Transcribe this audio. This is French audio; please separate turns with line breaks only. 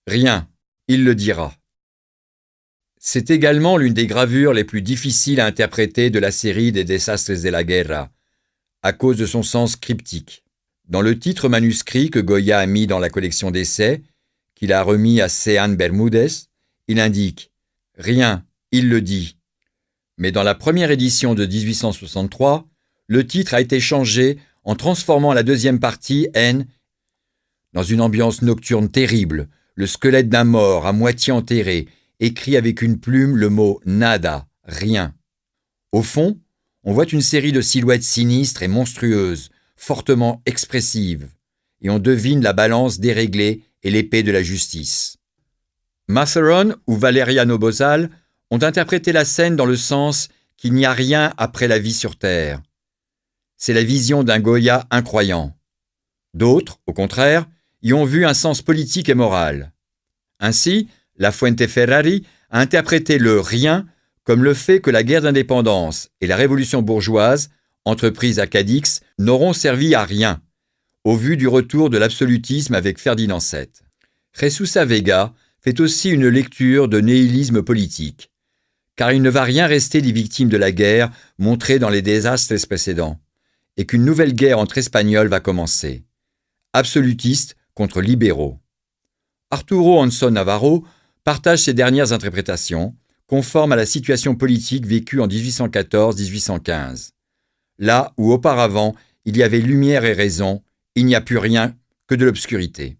Rien, il le dira. C'est également l'une des gravures les plus difficiles à interpréter de la série des Desastres de la Guerra, à cause de son sens cryptique. Dans le titre manuscrit que Goya a mis dans la collection d'essais, qu'il a remis à Sean Bermúdez, il indique « Rien, il le dit ». Mais dans la première édition de 1863, le titre a été changé en transformant la deuxième partie en « Dans une ambiance nocturne terrible, le squelette d'un mort à moitié enterré écrit avec une plume le mot « nada », rien. Au fond, on voit une série de silhouettes sinistres et monstrueuses, fortement expressives, et on devine la balance déréglée et l'épée de la justice. Matheron ou Valeriano Bozal ont interprété la scène dans le sens qu'il n'y a rien après la vie sur Terre. C'est la vision d'un Goya incroyant. D'autres, au contraire, y ont vu un sens politique et moral. Ainsi, La Fuenteferrari a interprété le « rien » comme le fait que la guerre d'indépendance et la révolution bourgeoise, entreprise à Cadix, n'auront servi à rien, au vu du retour de l'absolutisme avec Ferdinand VII. Jesús Vega fait aussi une lecture de nihilisme politique, car il ne va rien rester des victimes de la guerre montrées dans les désastres précédents, et qu'une nouvelle guerre entre Espagnols va commencer. Absolutistes contre libéraux. Arturo Hanson Navarro partage ses dernières interprétations, conformes à la situation politique vécue en 1814-1815. Là où auparavant il y avait lumière et raison, il n'y a plus rien que de l'obscurité.